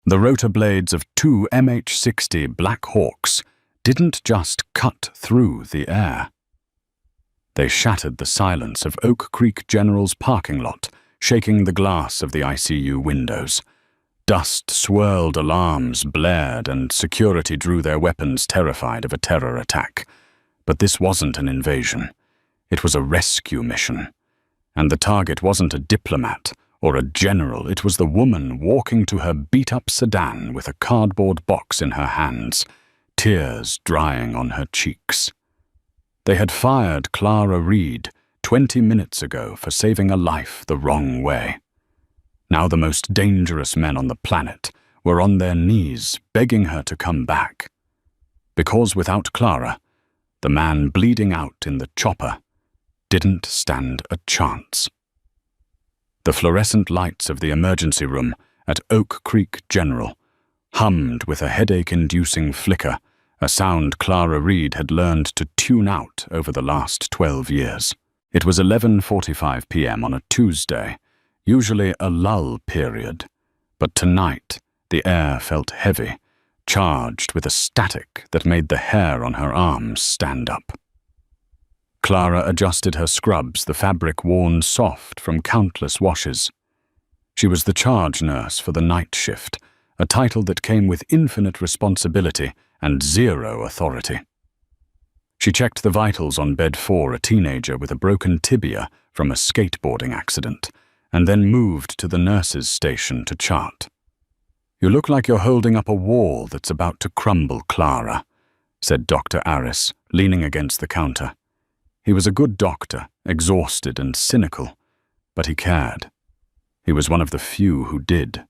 The rotor blades of two MH-60 Black Hawks didn't just cut through the air. They shattered the silence of Oak Creek General's parking lot, shaking the glass of the ICU windows. Dust swirled, alarms blared, and security drew their weapons, terrified of a terror attack. But this wasn't an invasion. It was a rescue mission. And the target wasn't a diplomat or a general. It was the woman walking to her beat-up sedan with a cardboard box in her hands, tears drying on her cheeks. They had fired Clara Reed 20 minutes ago for saving a life the wrong way. Now the most dangerous men on the planet were on their knees begging her to come back. Because without Clara, the man bleeding out in the chopper didn't stand a chance. The fluorescent lights of the emergency room at Oak Creek General hummed with a headache-inducing flicker, a sound Clara Reed had learned to tune out over the last 12 years. It was 11:45 p.m. on a Tuesday, usually a lull period, but tonight the air felt heavy, charged with a static that made the hair on her arms stand up. Clara adjusted her scrubs, the fabric worn soft from countless washes. She was the charge nurse for the night shift, a title that came with infinite responsibility and zero authority. She checked the vitals on bed 4, a teenager with a broken tibia from a skateboarding accident, and then moved to the nurse's station to chart. "You look like you're holding up a wall that's about to crumble, Clara," said Dr. Aris, leaning against the counter. He was a good doctor, exhausted and cynical, but he cared. He was one of the few who did.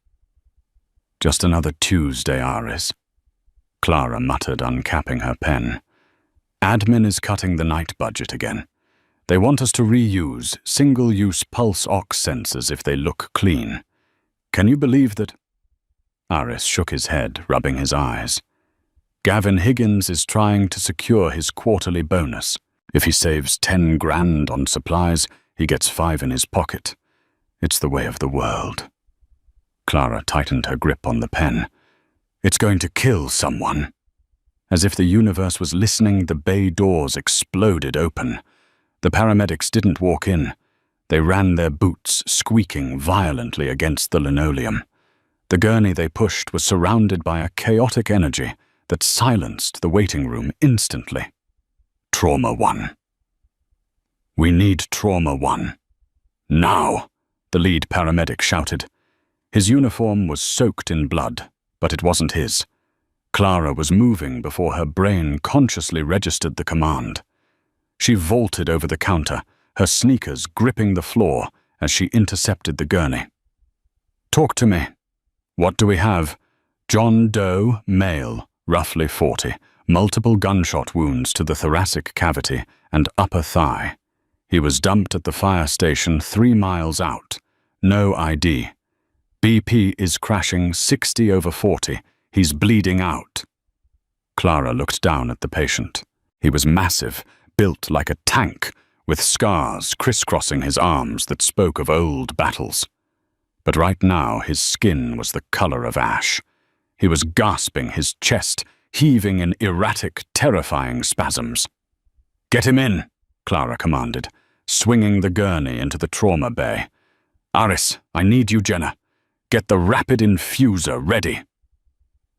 "Just another Tuesday, Aris," Clara muttered, uncapping her pen. "Admin is cutting the night budget again. They want us to reuse single-use pulse ox sensors if they look clean. Can you believe that?" Aris shook his head, rubbing his eyes. "Gavin Higgins is trying to secure his quarterly bonus. If he saves 10 grand on supplies, he gets 5 in his pocket. It's the way of the world." Clara tightened her grip on the pen. "It's going to kill someone." As if the universe was listening, the bay doors exploded open. The paramedics didn't walk in. They ran their boots, squeaking violently against the linoleum. The gurney they pushed was surrounded by a chaotic energy that silenced the waiting room instantly. Trauma 1. "We need Trauma 1. Now," the lead paramedic shouted. His uniform was soaked in blood, but it wasn't his. Clara was moving before her brain consciously registered the command. She vaulted over the counter, her sneakers gripping the floor as she intercepted the gurney. "Talk to me. What do we have?" "John Doe, male, roughly 40, multiple gunshot wounds to the thoracic cavity and upper thigh. He was dumped at the fire station 3 miles out. No ID. BP is crashing 60/40. He's bleeding out." Clara looked down at the patient. He was massive, built like a tank, with scars crisscrossing his arms that spoke of old battles. But right now his skin was the color of ash. He was gasping, his chest heaving in erratic, terrifying spasms. "Get him in," Clara commanded, swinging the gurney into the trauma bay. "Aris, I need you, Jenna. Get the rapid infuser ready."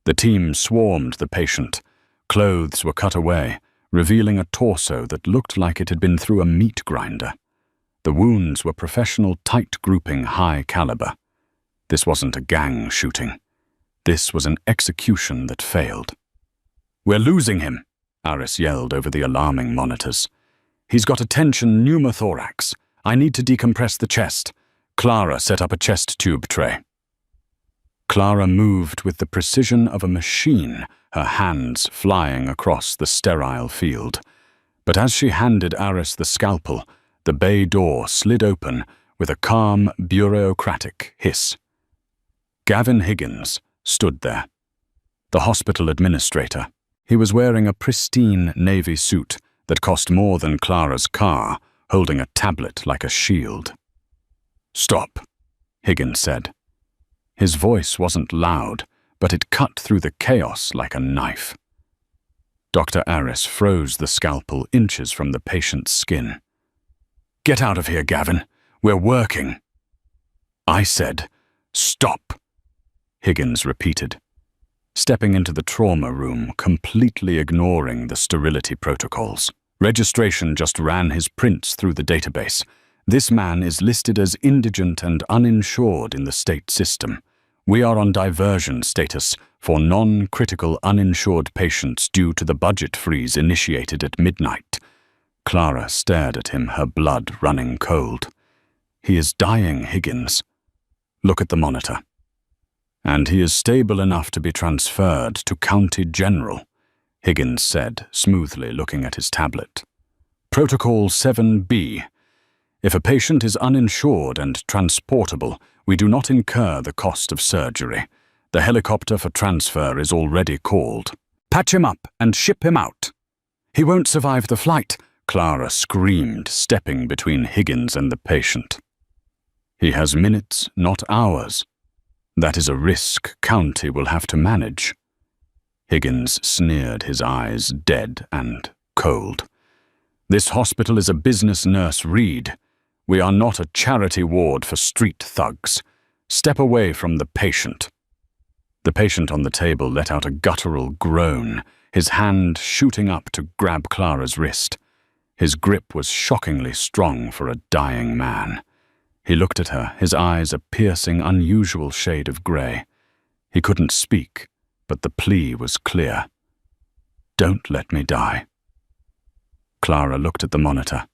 The team swarmed the patient. Clothes were cut away, revealing a torso that looked like it had been through a meat grinder. The wounds were professional, tight-grouping, high caliber. This wasn't a gang shooting. This was an execution that failed. "We're losing him," Aris yelled over the alarming monitors. "He's got a tension pneumothorax. I need to decompress the chest." Clara set up a chest tube tray. Clara moved with the precision of a machine, her hands flying across the sterile field. But as she handed Aris the scalpel, the bay door slid open with a calm, bureaucratic hiss. Gavin Higgins stood there, the hospital administrator. He was wearing a pristine navy suit that cost more than Clara's car, holding a tablet like a shield. "Stop," Higgins said. His voice wasn't loud, but it cut through the chaos like a knife. Dr. Aris froze the scalpel inches from the patient's skin. "Get out of here, Gavin. We're working." I said, "Stop," Higgins repeated, stepping into the trauma room, completely ignoring the sterility protocols. Registration just ran his prints through the database. This man is listed as indigent and uninsured in the state system. We are on diversion status for non-critical uninsured patients due to the budget freeze initiated at midnight. Clara stared at him, her blood running cold. "He is dying, Higgins. Look at the monitor." "And he is stable enough to be transferred to County General," Higgins said, smoothly looking at his tablet. "Protocol 7B. If a patient is uninsured and transportable, we do not incur the cost of surgery. The helicopter for transfer is already called. Patch him up and ship him out." "He won't survive the flight," Clara screamed, stepping between Higgins and the patient. "He has minutes, not hours. That is a risk County will have to manage." Higgins sneered, his eyes dead and cold. "This hospital is a business, Nurse Reed. We are not a charity ward for street thugs. Step away from the patient." The patient on the table let out a guttural groan, his hand shooting up to grab Clara's wrist. His grip was shockingly strong for a dying man. He looked at her, his eyes a piercing, unusual shade of grey. He couldn't speak, but the plea was clear. "Don't let me die." Clara looked at the monitor.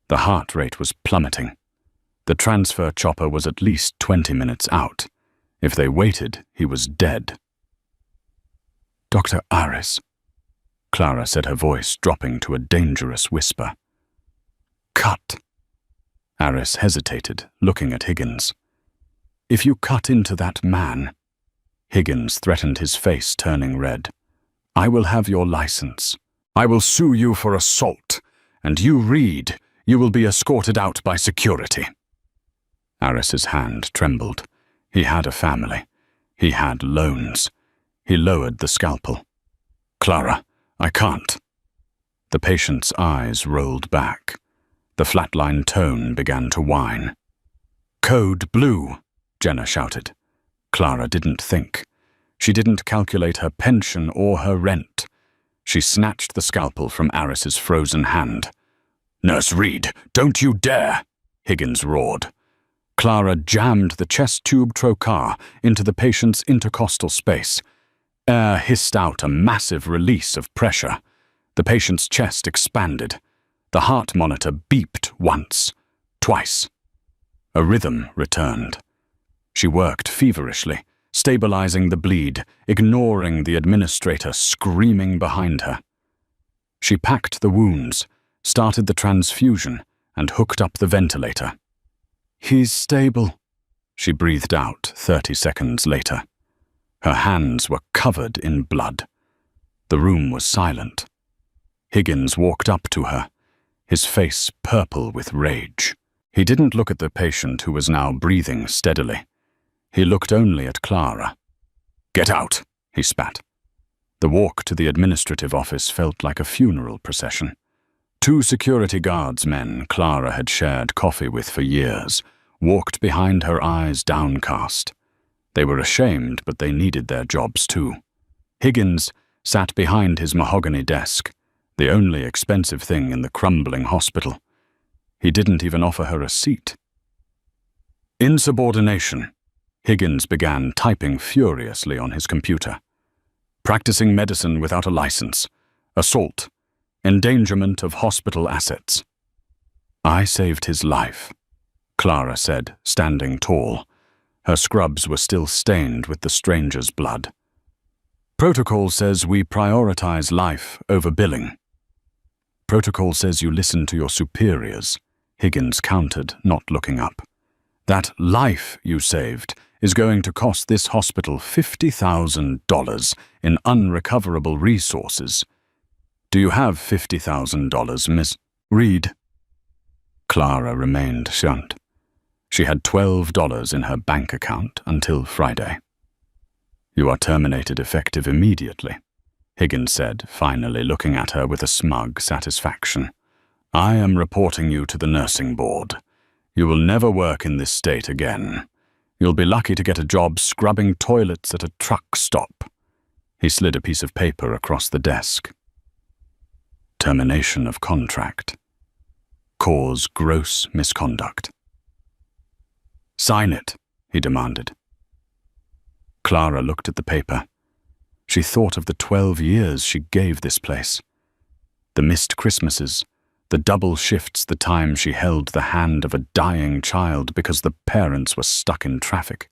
The heart rate was plummeting. The transfer chopper was at least 20 minutes out. If they waited, he was dead. "Dr. Aris," Clara said, her voice dropping to a dangerous whisper. "Cut." Aris hesitated, looking at Higgins. "If you cut into that man," Higgins threatened, his face turning red, "I will have your license. I will sue you for assault, and you, Reed, you will be escorted out by security." Aris's hand trembled. He had a family. He had loans. He lowered the scalpel. "Clara, I can't." The patient's eyes rolled back. The flatline tone began to whine. "Code blue," Jenna shouted. Clara didn't think. She didn't calculate her pension or her rent. She snatched the scalpel from Aris's frozen hand. "Nurse Reed, don't you dare!" Higgins roared. Clara jammed the chest tube trocar into the patient's intercostal space. Air hissed out a massive release of pressure. The patient's chest expanded. The heart monitor beeped once, twice. A rhythm returned. She worked feverishly, stabilizing the bleed, ignoring the administrator screaming behind her. She packed the wounds, started the transfusion, and hooked up the ventilator. "He's stable," she breathed out 30 seconds later. Her hands were covered in blood. The room was silent. Higgins walked up to her, his face purple with rage. He didn't look at the patient, who was now breathing steadily. He looked only at Clara. "Get out," he spat. The walk to the administrative office felt like a funeral procession. 2 security guards men Clara had shared coffee with for years walked behind her, eyes downcast. They were ashamed, but they needed their jobs too. Higgins sat behind his mahogany desk, the only expensive thing in the crumbling hospital. He didn't even offer her a seat. Insubordination. Higgins began typing furiously on his computer. Practicing medicine without a license. Assault. Endangerment of hospital assets. "I saved his life," Clara said, standing tall. Her scrubs were still stained with the stranger's blood. "Protocol says we prioritize life over billing." "Protocol says you listen to your superiors," Higgins countered, not looking up. "That life you saved is going to cost this hospital $50,000 in unrecoverable resources. Do you have $50,000, Miss Reed?" Clara remained shunned. She had $12 in her bank account until Friday. You are terminated effective immediately, Higgins said, finally looking at her with a smug satisfaction. I am reporting you to the nursing board. You will never work in this state again. You'll be lucky to get a job scrubbing toilets at a truck stop. He slid a piece of paper across the desk. Termination of contract. Cause gross misconduct. Sign it, he demanded. Clara looked at the paper. She thought of the 12 years she gave this place. The missed Christmases, the double shifts, the time she held the hand of a dying child because the parents were stuck in traffic.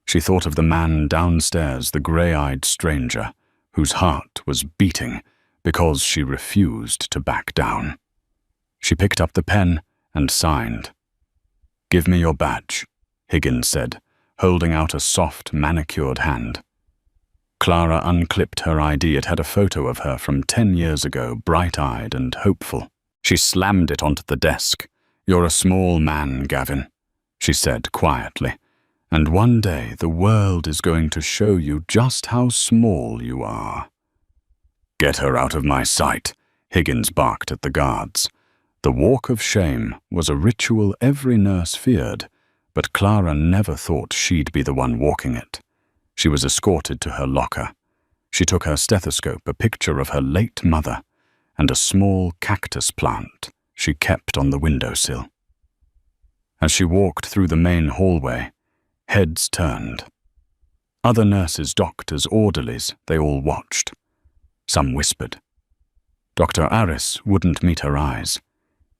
She thought of the man downstairs, the grey-eyed stranger, whose heart was beating because she refused to back down. She picked up the pen and signed. Give me your badge, Higgins said, holding out a soft, manicured hand. Clara unclipped her ID. It had a photo of her from 10 years ago, bright-eyed and hopeful. She slammed it onto the desk. You're a small man, Gavin, she said quietly, and one day the world is going to show you just how small you are. Get her out of my sight, Higgins barked at the guards. The walk of shame was a ritual every nurse feared, but Clara never thought she'd be the one walking it. She was escorted to her locker. She took her stethoscope, a picture of her late mother, and a small cactus plant she kept on the windowsill. As she walked through the main hallway, heads turned. Other nurses, doctors, orderlies, they all watched. Some whispered. Dr. Aris wouldn't meet her eyes.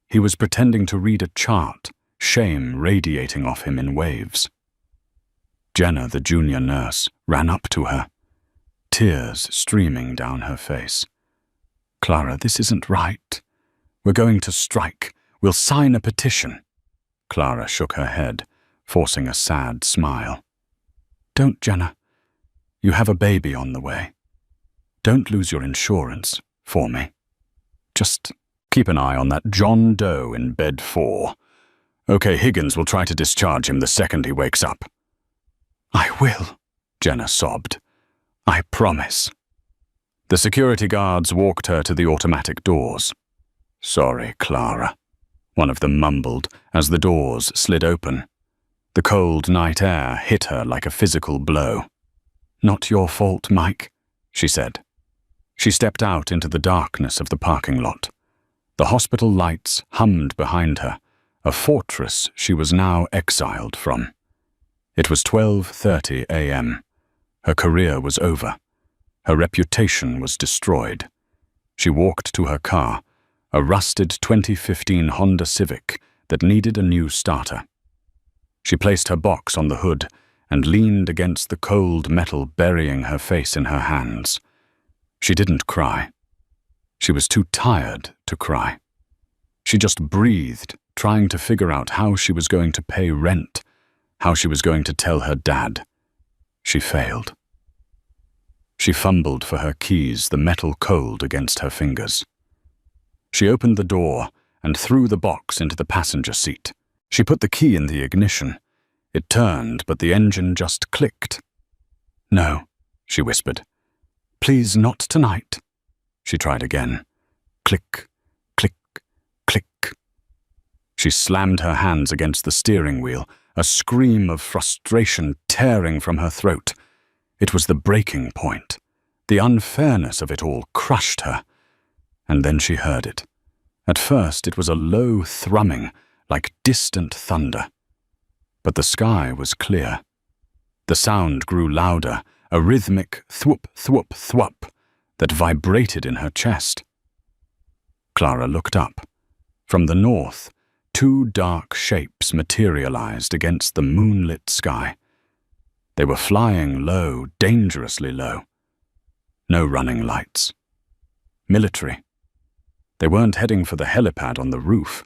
He was pretending to read a chart, shame radiating off him in waves. Jenna, the junior nurse, ran up to her, tears streaming down her face. Clara, this isn't right. We're going to strike. We'll sign a petition. Clara shook her head, forcing a sad smile. Don't, Jenna. You have a baby on the way. Don't lose your insurance for me. Just keep an eye on that John Doe in bed 4. Okay, Higgins will try to discharge him the second he wakes up. I will, Jenna sobbed. I promise. The security guards walked her to the automatic doors. Sorry, Clara, one of them mumbled as the doors slid open. The cold night air hit her like a physical blow. Not your fault, Mike, she said. She stepped out into the darkness of the parking lot. The hospital lights hummed behind her, a fortress she was now exiled from. It was 12:30 a.m. Her career was over. Her reputation was destroyed. She walked to her car, a rusted 2015 Honda Civic that needed a new starter. She placed her box on the hood and leaned against the cold metal, burying her face in her hands. She didn't cry. She was too tired to cry. She just breathed, trying to figure out how she was going to pay rent, how she was going to tell her dad. She failed. She fumbled for her keys, the metal cold against her fingers. She opened the door and threw the box into the passenger seat. She put the key in the ignition. It turned, but the engine just clicked. No, she whispered. Please, not tonight. She tried again. Click, click, click. She slammed her hands against the steering wheel, a scream of frustration tearing from her throat. It was the breaking point. The unfairness of it all crushed her. And then she heard it. At first it was a low thrumming, like distant thunder. But the sky was clear. The sound grew louder, a rhythmic thwop, thwop, thwop that vibrated in her chest. Clara looked up. From the north, 2 dark shapes materialized against the moonlit sky. They were flying low, dangerously low. No running lights. Military. They weren't heading for the helipad on the roof.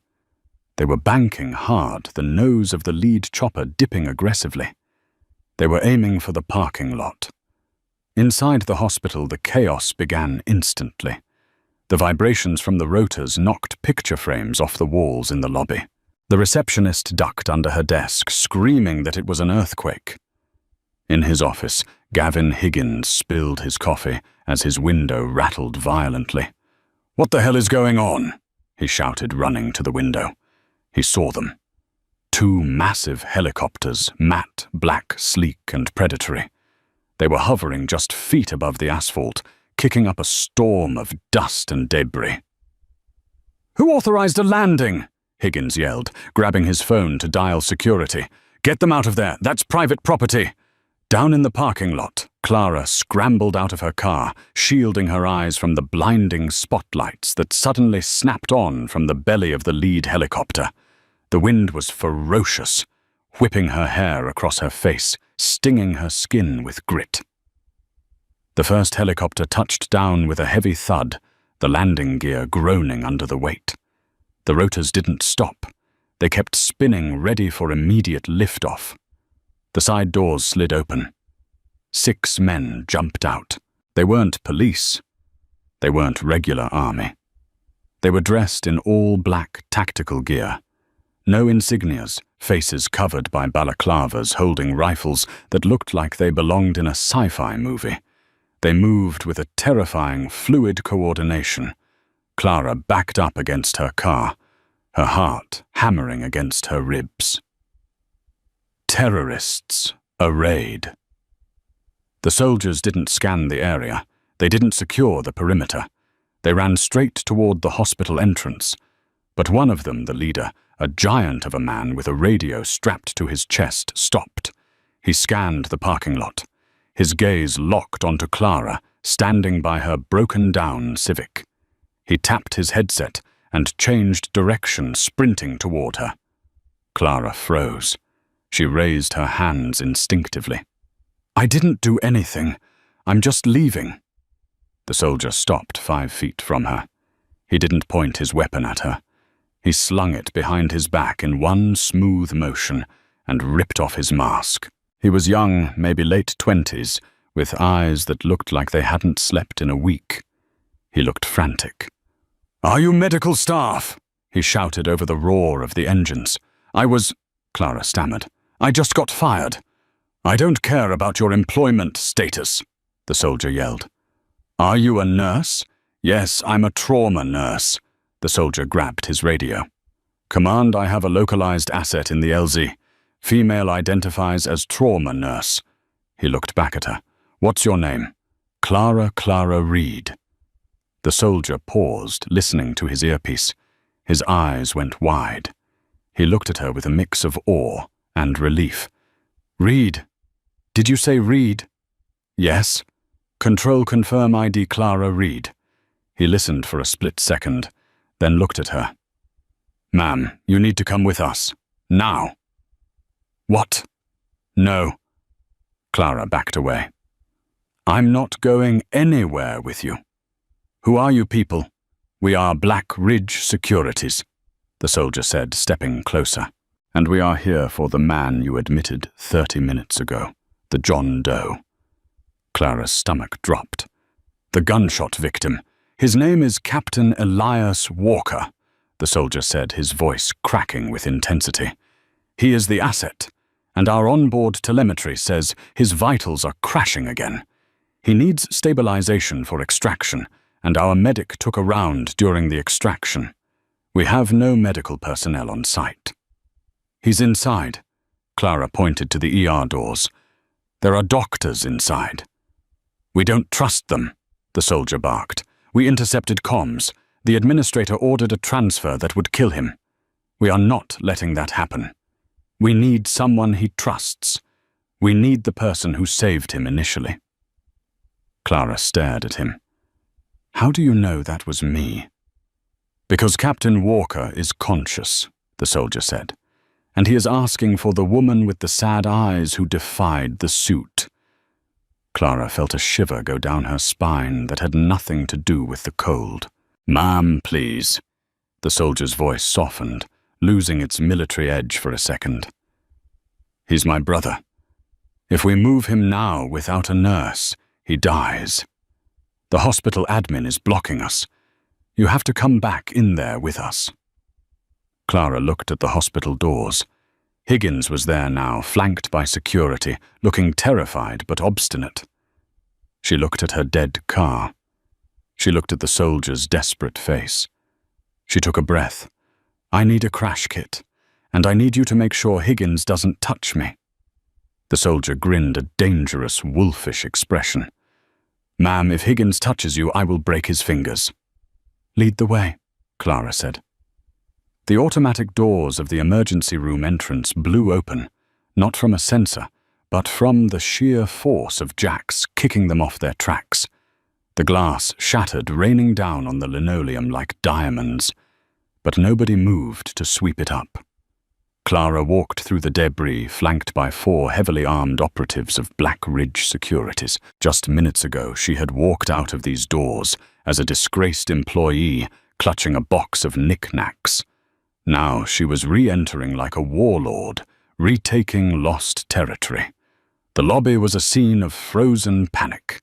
They were banking hard, the nose of the lead chopper dipping aggressively. They were aiming for the parking lot. Inside the hospital, the chaos began instantly. The vibrations from the rotors knocked picture frames off the walls in the lobby. The receptionist ducked under her desk, screaming that it was an earthquake. In his office, Gavin Higgins spilled his coffee as his window rattled violently. "What the hell is going on?" he shouted, running to the window. He saw them. Two massive helicopters, matte, black, sleek, and predatory. They were hovering just feet above the asphalt, kicking up a storm of dust and debris. "Who authorized a landing?" Higgins yelled, grabbing his phone to dial security. "Get them out of there. That's private property." Down in the parking lot, Clara scrambled out of her car, shielding her eyes from the blinding spotlights that suddenly snapped on from the belly of the lead helicopter. The wind was ferocious, whipping her hair across her face, stinging her skin with grit. The first helicopter touched down with a heavy thud, the landing gear groaning under the weight. The rotors didn't stop. They kept spinning, ready for immediate liftoff. The side doors slid open. 6 men jumped out. They weren't police. They weren't regular army. They were dressed in all-black tactical gear. No insignias, faces covered by balaclavas holding rifles that looked like they belonged in a sci-fi movie. They moved with a terrifying, fluid coordination. Clara backed up against her car, her heart hammering against her ribs. Terrorists, a raid. The soldiers didn't scan the area. They didn't secure the perimeter. They ran straight toward the hospital entrance. But one of them, the leader, a giant of a man with a radio strapped to his chest, stopped. He scanned the parking lot. His gaze locked onto Clara, standing by her broken-down Civic. He tapped his headset and changed direction, sprinting toward her. Clara froze. She raised her hands instinctively. "I didn't do anything. I'm just leaving." The soldier stopped 5 feet from her. He didn't point his weapon at her. He slung it behind his back in one smooth motion and ripped off his mask. He was young, maybe late 20s, with eyes that looked like they hadn't slept in a week. He looked frantic. "Are you medical staff?" he shouted over the roar of the engines. Clara stammered. "I just got fired." "I don't care about your employment status," the soldier yelled. "Are you a nurse?" "Yes, I'm a trauma nurse." The soldier grabbed his radio. "Command, I have a localized asset in the LZ. Female identifies as trauma nurse." He looked back at her. "What's your name?" Clara Reed." The soldier paused, listening to his earpiece. His eyes went wide. He looked at her with a mix of awe and relief. "Reed? Did you say Reed?" "Yes." "Control confirm ID Clara Reed." He listened for a split second, then looked at her. "Ma'am, you need to come with us. Now." "What?" "No." Clara backed away. "I'm not going anywhere with you." "Who are you people?" "We are Black Ridge Securities," the soldier said, stepping closer. "And we are here for the man you admitted 30 minutes ago, the John Doe." Clara's stomach dropped. "The gunshot victim. His name is Captain Elias Walker," the soldier said, his voice cracking with intensity. "He is the asset, and our onboard telemetry says his vitals are crashing again. He needs stabilization for extraction, and our medic took a round during the extraction. We have no medical personnel on site." "He's inside." Clara pointed to the ER doors. "There are doctors inside." "We don't trust them," the soldier barked. "We intercepted comms. The administrator ordered a transfer that would kill him. We are not letting that happen. We need someone he trusts. We need the person who saved him initially." Clara stared at him. "How do you know that was me?" "Because Captain Walker is conscious," the soldier said, "and he is asking for the woman with the sad eyes who defied the suit." Clara felt a shiver go down her spine that had nothing to do with the cold. "Ma'am, please." The soldier's voice softened, losing its military edge for a second. "He's my brother. If we move him now without a nurse, he dies. The hospital admin is blocking us. You have to come back in there with us." Clara looked at the hospital doors. Higgins was there now, flanked by security, looking terrified but obstinate. She looked at her dead car. She looked at the soldier's desperate face. She took a breath. "I need a crash kit, and I need you to make sure Higgins doesn't touch me." The soldier grinned a dangerous, wolfish expression. "Ma'am, if Higgins touches you, I will break his fingers." "Lead the way," Clara said. The automatic doors of the emergency room entrance blew open, not from a sensor, but from the sheer force of Jack's kicking them off their tracks. The glass shattered, raining down on the linoleum like diamonds, but nobody moved to sweep it up. Clara walked through the debris, flanked by 4 heavily armed operatives of Black Ridge Securities. Just minutes ago, she had walked out of these doors as a disgraced employee, clutching a box of knickknacks. Now she was re-entering like a warlord, retaking lost territory. The lobby was a scene of frozen panic.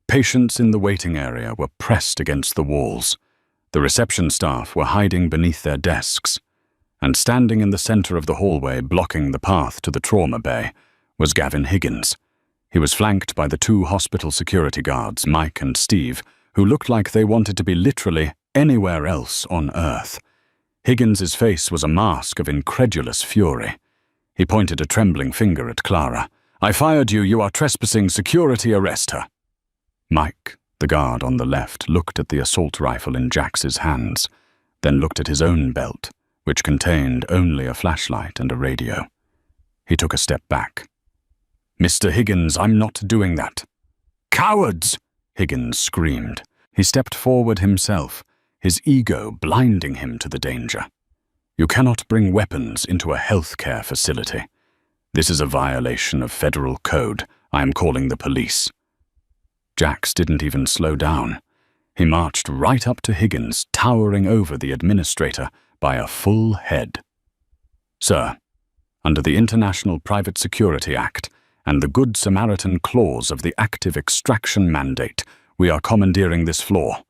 Patients in the waiting area were pressed against the walls. The reception staff were hiding beneath their desks. And standing in the center of the hallway, blocking the path to the trauma bay, was Gavin Higgins. He was flanked by the 2 hospital security guards, Mike and Steve, who looked like they wanted to be literally anywhere else on Earth. Higgins's face was a mask of incredulous fury. He pointed a trembling finger at Clara. "I fired you. You are trespassing. Security, arrest her." Mike, the guard on the left, looked at the assault rifle in Jax's hands, then looked at his own belt, which contained only a flashlight and a radio. He took a step back. "Mr. Higgins, I'm not doing that." "Cowards!" Higgins screamed. He stepped forward himself, his ego blinding him to the danger. "You cannot bring weapons into a healthcare facility. This is a violation of federal code. I am calling the police." Jax didn't even slow down. He marched right up to Higgins, towering over the administrator by a full head. "Sir, under the International Private Security Act and the Good Samaritan Clause of the Active Extraction Mandate, we are commandeering this floor.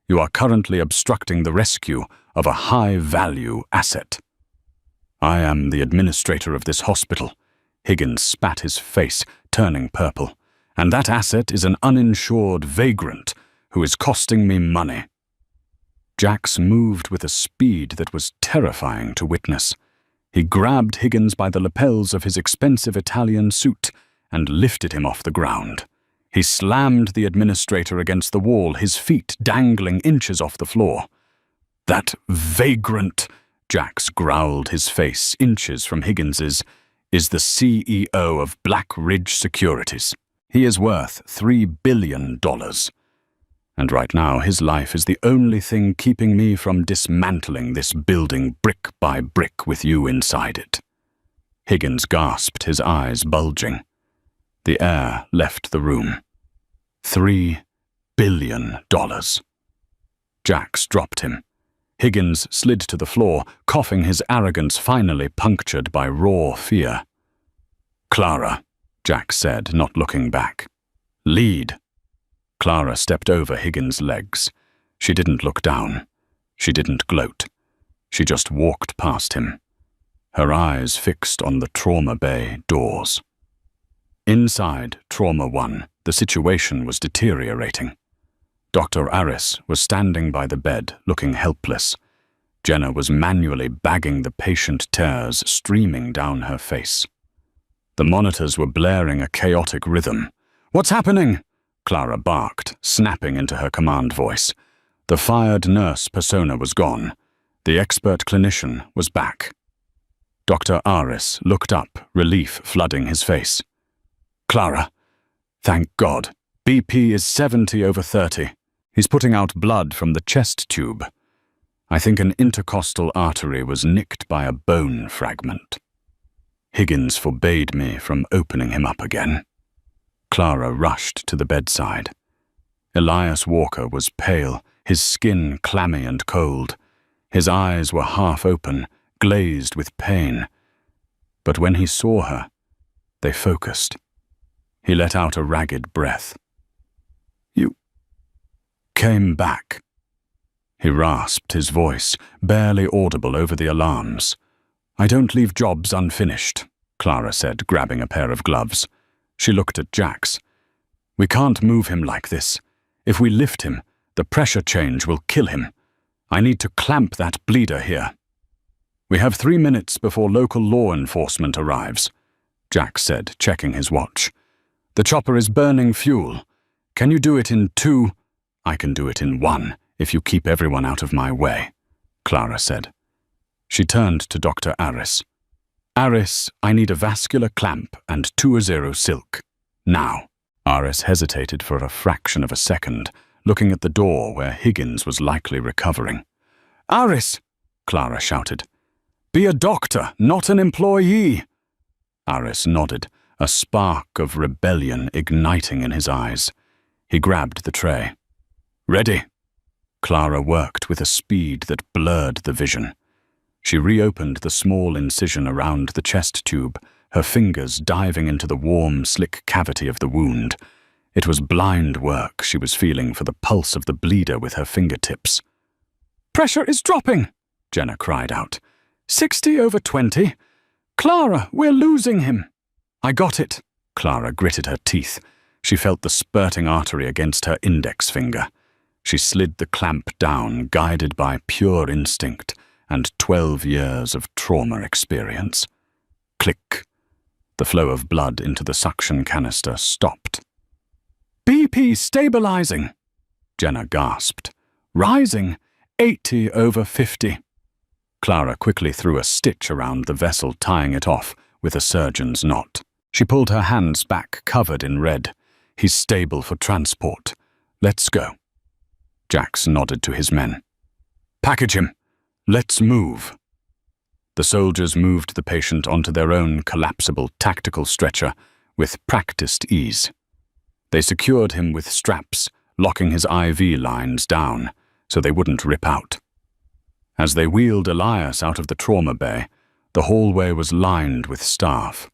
You are currently obstructing the rescue of a high-value asset." "I am the administrator of this hospital." Higgins spat his face, turning purple. "And that asset is an uninsured vagrant who is costing me money." Jax moved with a speed that was terrifying to witness. He grabbed Higgins by the lapels of his expensive Italian suit and lifted him off the ground. He slammed the administrator against the wall, his feet dangling inches off the floor. "That vagrant," Jax growled, his face inches from Higgins's, "is the CEO of Black Ridge Securities. He is worth $3 billion. And right now his life is the only thing keeping me from dismantling this building brick by brick with you inside it." Higgins gasped, his eyes bulging. The air left the room. $3 billion. Jax dropped him. Higgins slid to the floor, coughing, his arrogance finally punctured by raw fear. "Clara," Jax said, not looking back. "Lead." Clara stepped over Higgins' legs. She didn't look down. She didn't gloat. She just walked past him, her eyes fixed on the trauma bay doors. Inside Trauma 1, the situation was deteriorating. Dr. Aris was standing by the bed, looking helpless. Jenna was manually bagging the patient tears streaming down her face. The monitors were blaring a chaotic rhythm. "What's happening?" Clara barked, snapping into her command voice. The fired nurse persona was gone. The expert clinician was back. Dr. Aris looked up, relief flooding his face. "Clara, thank God. BP is 70/30. He's putting out blood from the chest tube. I think an intercostal artery was nicked by a bone fragment." Higgins forbade me from opening him up again. Clara rushed to the bedside. Elias Walker was pale, his skin clammy and cold. His eyes were half open, glazed with pain. But when he saw her, they focused. He let out a ragged breath. "You came back." He rasped, his voice barely audible over the alarms. I don't leave jobs unfinished, Clara said, grabbing a pair of gloves. She looked at Jax. We can't move him like this. If we lift him, the pressure change will kill him. I need to clamp that bleeder here. We have 3 minutes before local law enforcement arrives, Jax said, checking his watch. The chopper is burning fuel. Can you do it in 2? I can do it in 1, if you keep everyone out of my way, Clara said. She turned to Dr. Aris. Aris, I need a vascular clamp and 2-0 silk. Now. Aris hesitated for a fraction of a second, looking at the door where Higgins was likely recovering. Aris, Clara shouted. Be a doctor, not an employee. Aris nodded, a spark of rebellion igniting in his eyes. He grabbed the tray. Ready? Clara worked with a speed that blurred the vision. She reopened the small incision around the chest tube, her fingers diving into the warm, slick cavity of the wound. It was blind work she was feeling for the pulse of the bleeder with her fingertips. Pressure is dropping, Jenna cried out. 60/20. Clara, we're losing him. I got it. Clara gritted her teeth. She felt the spurting artery against her index finger. She slid the clamp down, guided by pure instinct and 12 years of trauma experience. Click. The flow of blood into the suction canister stopped. BP stabilizing, Jenna gasped. Rising, 80/50. Clara quickly threw a stitch around the vessel, tying it off with a surgeon's knot. She pulled her hands back, covered in red. He's stable for transport. Let's go. Jax nodded to his men. Package him. Let's move. The soldiers moved the patient onto their own collapsible tactical stretcher with practiced ease. They secured him with straps, locking his IV lines down so they wouldn't rip out. As they wheeled Elias out of the trauma bay, the hallway was lined with staff.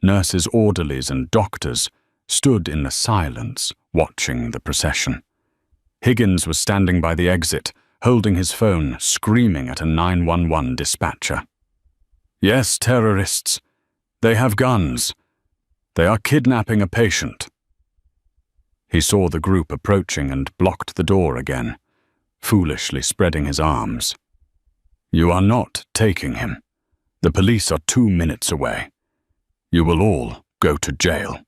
Nurses, orderlies, and doctors stood in the silence, watching the procession. Higgins was standing by the exit, holding his phone, screaming at a 911 dispatcher. Yes, terrorists. They have guns. They are kidnapping a patient. He saw the group approaching and blocked the door again, foolishly spreading his arms. You are not taking him. The police are 2 minutes away. You will all go to jail.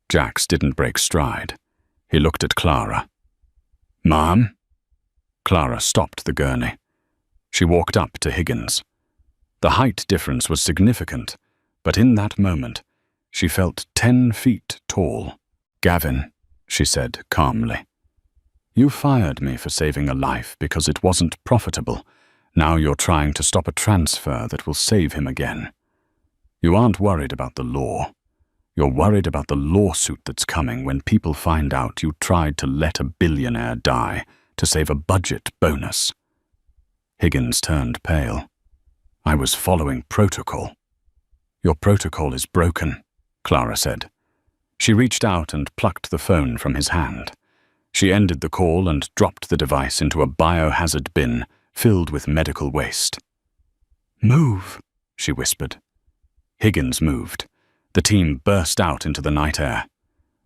Jax didn't break stride. He looked at Clara. Ma'am? Clara stopped the gurney. She walked up to Higgins. The height difference was significant, but in that moment, she felt 10 feet tall. Gavin, she said calmly. You fired me for saving a life because it wasn't profitable. Now you're trying to stop a transfer that will save him again. You aren't worried about the law. You're worried about the lawsuit that's coming when people find out you tried to let a billionaire die to save a budget bonus. Higgins turned pale. I was following protocol. Your protocol is broken, Clara said. She reached out and plucked the phone from his hand. She ended the call and dropped the device into a biohazard bin filled with medical waste. Move, she whispered. Higgins moved. The team burst out into the night air.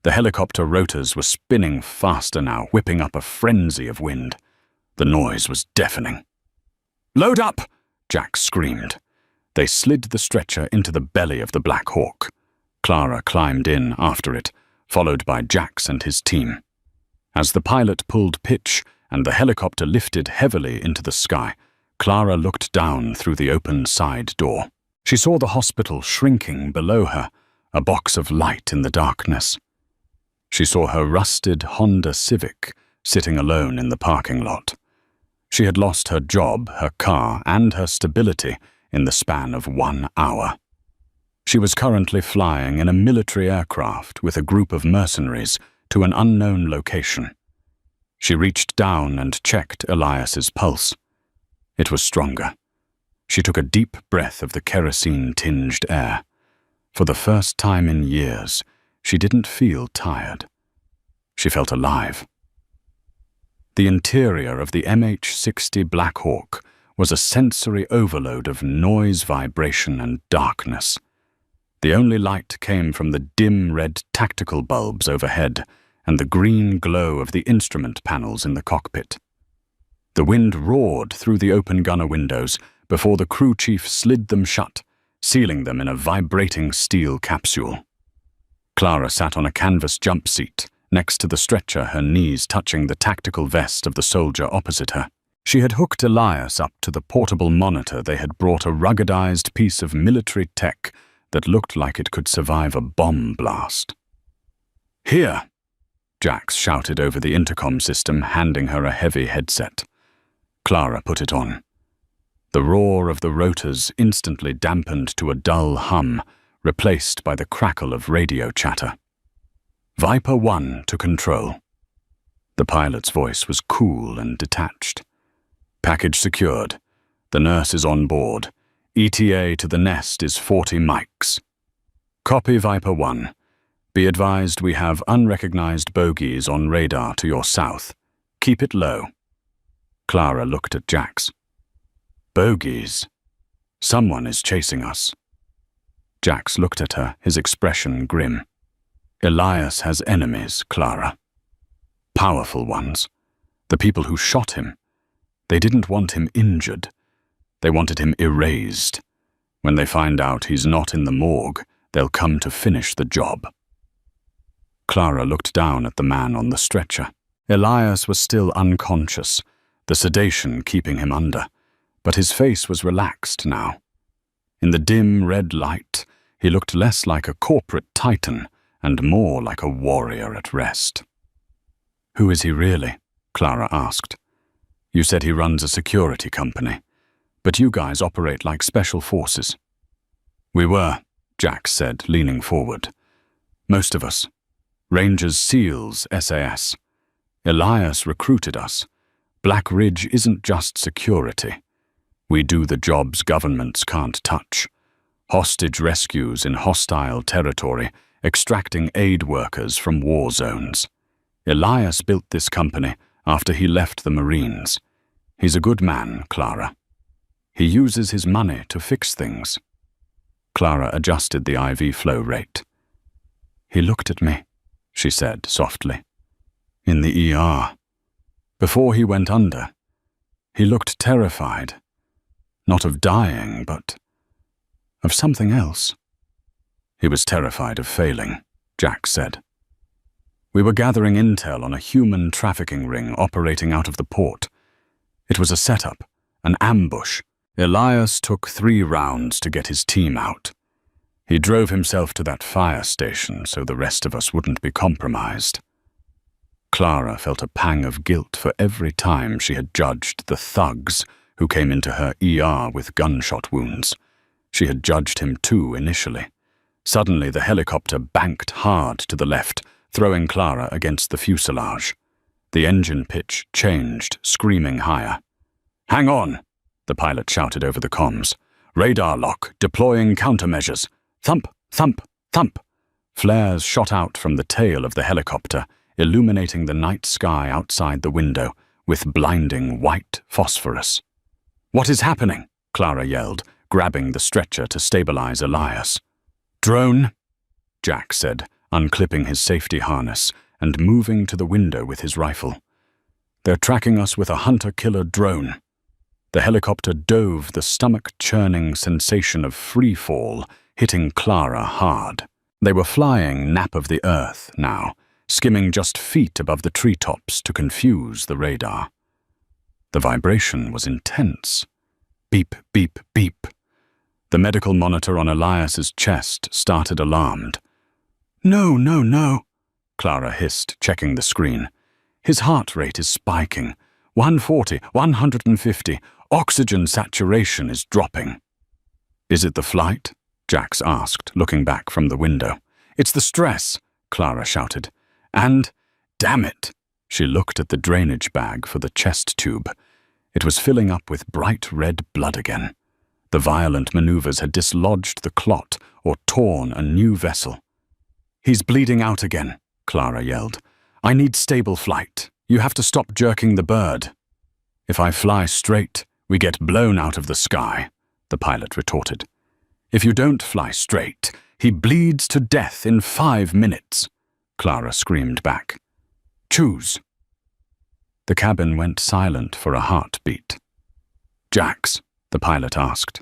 The helicopter rotors were spinning faster now, whipping up a frenzy of wind. The noise was deafening. Load up! Jack screamed. They slid the stretcher into the belly of the Black Hawk. Clara climbed in after it, followed by Jax and his team. As the pilot pulled pitch and the helicopter lifted heavily into the sky, Clara looked down through the open side door. She saw the hospital shrinking below her, a box of light in the darkness. She saw her rusted Honda Civic sitting alone in the parking lot. She had lost her job, her car, and her stability in the span of 1 hour. She was currently flying in a military aircraft with a group of mercenaries to an unknown location. She reached down and checked Elias's pulse. It was stronger. She took a deep breath of the kerosene-tinged air. For the first time in years, she didn't feel tired. She felt alive. The interior of the MH-60 Black Hawk was a sensory overload of noise, vibration, and darkness. The only light came from the dim red tactical bulbs overhead and the green glow of the instrument panels in the cockpit. The wind roared through the open gunner windows before the crew chief slid them shut, sealing them in a vibrating steel capsule. Clara sat on a canvas jump seat, next to the stretcher, her knees touching the tactical vest of the soldier opposite her. She had hooked Elias up to the portable monitor they had brought, a ruggedized piece of military tech that looked like it could survive a bomb blast. "Here!" Jax shouted over the intercom system, handing her a heavy headset. Clara put it on. The roar of the rotors instantly dampened to a dull hum, replaced by the crackle of radio chatter. "Viper 1 to control." The pilot's voice was cool and detached. "Package secured. The nurse is on board. ETA to the nest is 40 mics. Copy, Viper 1. Be advised we have unrecognized bogies on radar to your south. Keep it low." Clara looked at Jax. "Bogies? Someone is chasing us." Jax looked at her, his expression grim. "Elias has enemies, Clara. Powerful ones. The people who shot him. They didn't want him injured. They wanted him erased. When they find out he's not in the morgue, they'll come to finish the job." Clara looked down at the man on the stretcher. Elias was still unconscious, the sedation keeping him under, but his face was relaxed now. In the dim red light, he looked less like a corporate titan and more like a warrior at rest. "Who is he really?" Clara asked. "You said he runs a security company, but you guys operate like special forces." "We were," Jax said, leaning forward. "Most of us. Rangers, SEALs, SAS. Elias recruited us. Black Ridge isn't just security. We do the jobs governments can't touch. Hostage rescues in hostile territory, extracting aid workers from war zones. Elias built this company after he left the Marines. He's a good man, Clara. He uses his money to fix things." Clara adjusted the IV flow rate. "He looked at me," she said softly. "In the ER. Before he went under. He looked terrified. Not of dying, but of something else." "He was terrified of failing," Jax said. "We were gathering intel on a human trafficking ring operating out of the port. It was a setup, an ambush. Elias took 3 rounds to get his team out. He drove himself to that fire station so the rest of us wouldn't be compromised." Clara felt a pang of guilt for every time she had judged the thugs who came into her ER with gunshot wounds. She had judged him too initially. Suddenly the helicopter banked hard to the left, throwing Clara against the fuselage. The engine pitch changed, screaming higher. "Hang on!" the pilot shouted over the comms. "Radar lock, deploying countermeasures. Thump, thump, thump." Flares shot out from the tail of the helicopter, illuminating the night sky outside the window with blinding white phosphorus. "What is happening?" Clara yelled, grabbing the stretcher to stabilize Elias. "Drone," Jax said, unclipping his safety harness and moving to the window with his rifle. "They're tracking us with a hunter-killer drone." The helicopter dove, the stomach-churning sensation of free fall, hitting Clara hard. They were flying nap of the earth now, skimming just feet above the treetops to confuse the radar. The vibration was intense. Beep, beep, beep. The medical monitor on Elias's chest started alarmed. "No, no, no," Clara hissed, checking the screen. "His heart rate is spiking. 140, 150. Oxygen saturation is dropping." "Is it the flight?" Jax asked, looking back from the window. "It's the stress," Clara shouted. "And, damn it," she looked at the drainage bag for the chest tube. It was filling up with bright red blood again. The violent maneuvers had dislodged the clot or torn a new vessel. "He's bleeding out again," Clara yelled. "I need stable flight. You have to stop jerking the bird. If I fly straight, We get blown out of the sky, the pilot retorted. If you don't fly straight, he bleeds to death in 5 minutes, Clara screamed back. Choose. The cabin went silent for a heartbeat. Jax, the pilot asked.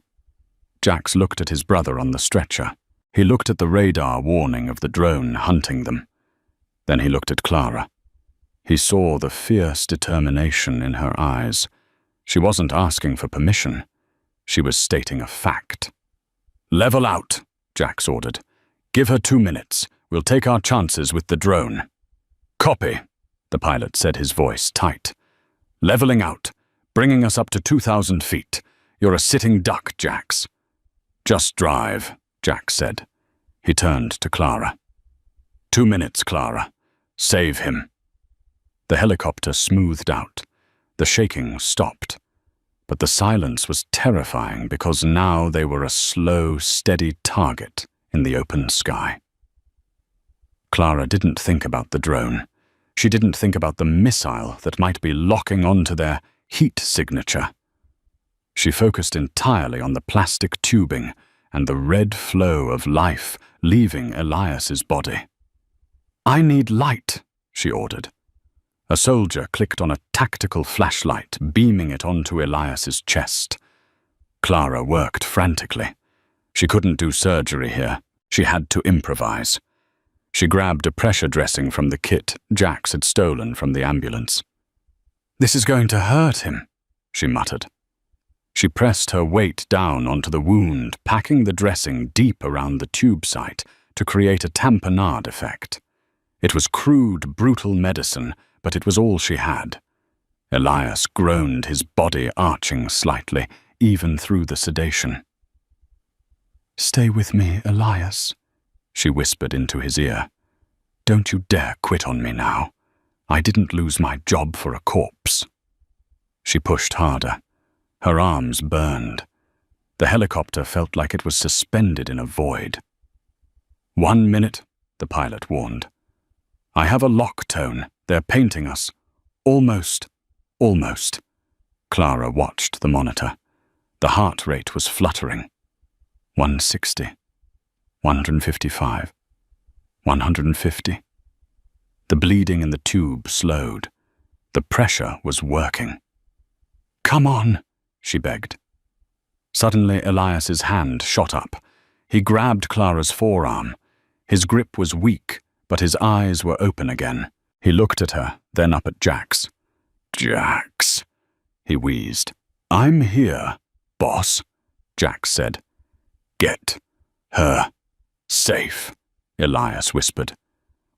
Jax looked at his brother on the stretcher. He looked at the radar warning of the drone hunting them. Then he looked at Clara. He saw the fierce determination in her eyes. She wasn't asking for permission. She was stating a fact. Level out, Jax ordered. Give her 2 minutes. We'll take our chances with the drone. Copy, the pilot said, his voice tight. Leveling out, bringing us up to 2,000 feet. You're a sitting duck, Jax. Just drive, Jax said. He turned to Clara. 2 minutes, Clara. Save him. The helicopter smoothed out. The shaking stopped. But the silence was terrifying because now they were a slow, steady target in the open sky. Clara didn't think about the drone. She didn't think about the missile that might be locking onto their heat signature. She focused entirely on the plastic tubing and the red flow of life leaving Elias's body. I need light, she ordered. A soldier clicked on a tactical flashlight, beaming it onto Elias's chest. Clara worked frantically. She couldn't do surgery here. She had to improvise. She grabbed a pressure dressing from the kit Jax had stolen from the ambulance. This is going to hurt him, she muttered. She pressed her weight down onto the wound, packing the dressing deep around the tube site to create a tamponade effect. It was crude, brutal medicine, but it was all she had. Elias groaned, his body arching slightly, even through the sedation. Stay with me, Elias, she whispered into his ear. Don't you dare quit on me now. I didn't lose my job for a corpse. She pushed harder. Her arms burned. The helicopter felt like it was suspended in a void. 1 minute, the pilot warned. I have a lock tone. They're painting us. Almost. Clara watched the monitor. The heart rate was fluttering. 160. 155. 150. The bleeding in the tube slowed. The pressure was working. Come on, she begged. Suddenly, Elias's hand shot up. He grabbed Clara's forearm. His grip was weak, but his eyes were open again. He looked at her, then up at Jax. Jax, he wheezed. I'm here, boss, Jax said. Get her safe, Elias whispered.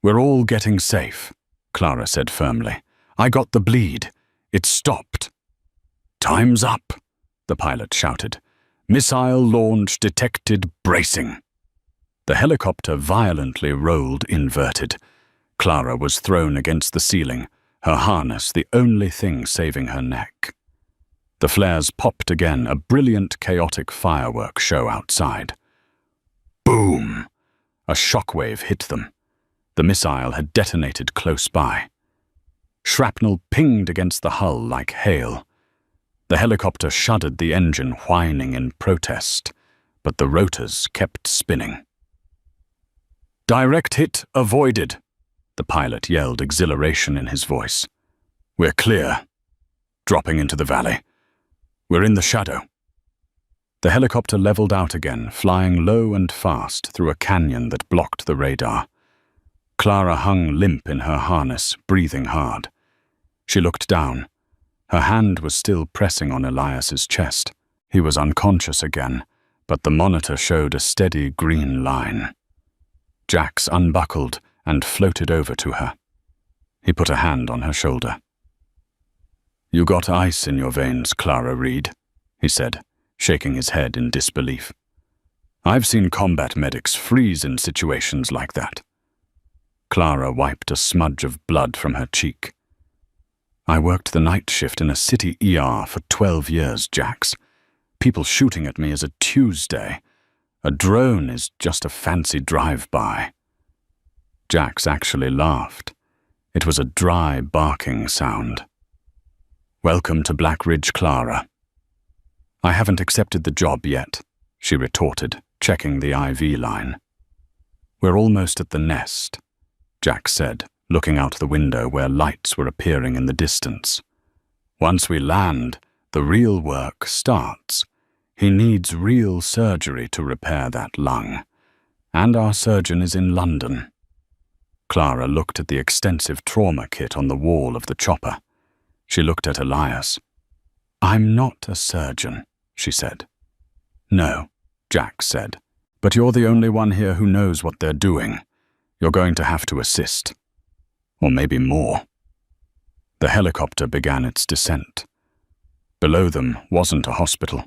We're all getting safe, Clara said firmly. I got the bleed. It stopped. Time's up, the pilot shouted. Missile launch detected, bracing. The helicopter violently rolled inverted. Clara was thrown against the ceiling, her harness the only thing saving her neck. The flares popped again, a brilliant, chaotic firework show outside. Boom! A shockwave hit them. The missile had detonated close by. Shrapnel pinged against the hull like hail. The helicopter shuddered, the engine whining in protest, but the rotors kept spinning. Direct hit avoided, the pilot yelled, exhilaration in his voice. We're clear. Dropping into the valley. We're in the shadow. The helicopter leveled out again, flying low and fast through a canyon that blocked the radar. Clara hung limp in her harness, breathing hard. She looked down. Her hand was still pressing on Elias's chest. He was unconscious again, but the monitor showed a steady green line. Jax unbuckled and floated over to her. He put a hand on her shoulder. You got ice in your veins, Clara Reed, he said, shaking his head in disbelief. I've seen combat medics freeze in situations like that. Clara wiped a smudge of blood from her cheek. I worked the night shift in a city ER for 12 years, Jax. People shooting at me is a Tuesday. A drone is just a fancy drive-by. Jax actually laughed. It was a dry, barking sound. Welcome to Black Ridge, Clara. I haven't accepted the job yet, she retorted, checking the IV line. We're almost at the nest, Jack said, looking out the window where lights were appearing in the distance. Once we land, the real work starts. He needs real surgery to repair that lung, and our surgeon is in London. Clara looked at the extensive trauma kit on the wall of the chopper. She looked at Elias. I'm not a surgeon, she said. No, Jack said, but you're the only one here who knows what they're doing. You're going to have to assist. Or maybe more. The helicopter began its descent. Below them wasn't a hospital.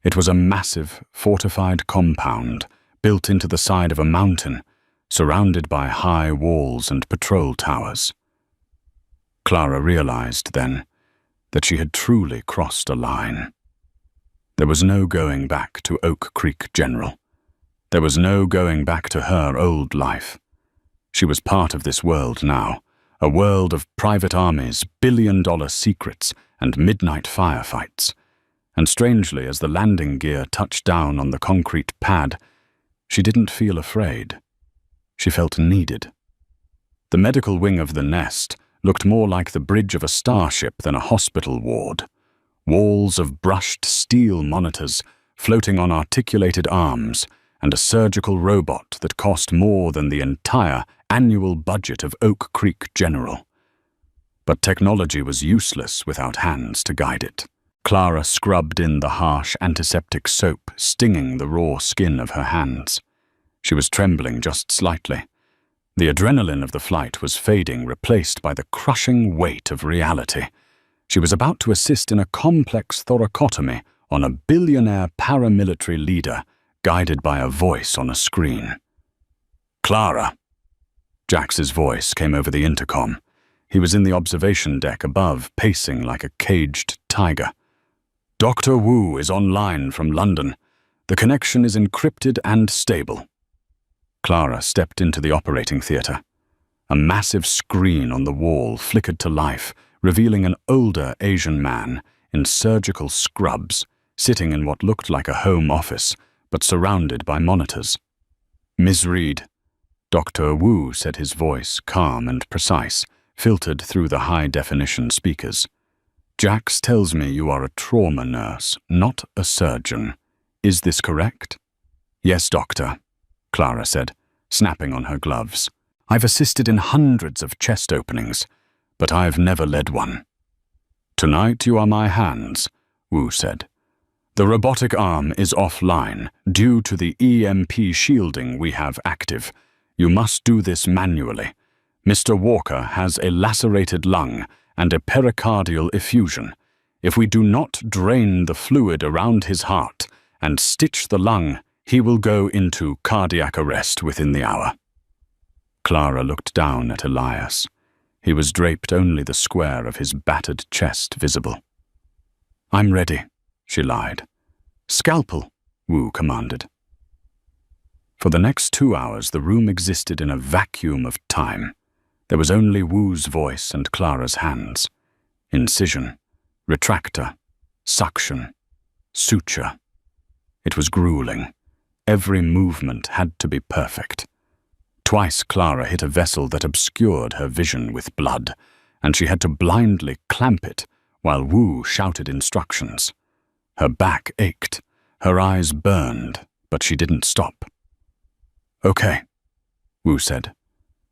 It was a massive, fortified compound built into the side of a mountain, surrounded by high walls and patrol towers. Clara realized then that she had truly crossed a line. There was no going back to Oak Creek General. There was no going back to her old life. She was part of this world now, a world of private armies, billion-dollar secrets, and midnight firefights. And strangely, as the landing gear touched down on the concrete pad, she didn't feel afraid. She felt needed. The medical wing of the nest looked more like the bridge of a starship than a hospital ward. Walls of brushed steel monitors floating on articulated arms, and a surgical robot that cost more than the entire annual budget of Oak Creek General. But technology was useless without hands to guide it. Clara scrubbed in the harsh antiseptic soap, stinging the raw skin of her hands. She was trembling just slightly. The adrenaline of the flight was fading, replaced by the crushing weight of reality. She was about to assist in a complex thoracotomy on a billionaire paramilitary leader, guided by a voice on a screen. Clara! Jax's voice came over the intercom. He was in the observation deck above, pacing like a caged tiger. Dr. Wu is online from London. The connection is encrypted and stable. Clara stepped into the operating theatre. A massive screen on the wall flickered to life, revealing an older Asian man in surgical scrubs, sitting in what looked like a home office, but surrounded by monitors. Ms. Reed, Dr. Wu said, his voice calm and precise, filtered through the high-definition speakers. Jax tells me you are a trauma nurse, not a surgeon. Is this correct? Yes, doctor, Clara said, snapping on her gloves. I've assisted in hundreds of chest openings, but I've never led one. Tonight you are my hands, Wu said. The robotic arm is offline due to the EMP shielding we have active. You must do this manually. Mr. Walker has a lacerated lung and a pericardial effusion. If we do not drain the fluid around his heart and stitch the lung, he will go into cardiac arrest within the hour. Clara looked down at Elias. He was draped, only the square of his battered chest visible. I'm ready, she lied. Scalpel, Wu commanded. For the next 2 hours, the room existed in a vacuum of time. There was only Wu's voice and Clara's hands. Incision, retractor, suction, suture. It was grueling. Every movement had to be perfect. Twice Clara hit a vessel that obscured her vision with blood, and she had to blindly clamp it while Wu shouted instructions. Her back ached, her eyes burned, but she didn't stop. Okay, Wu said,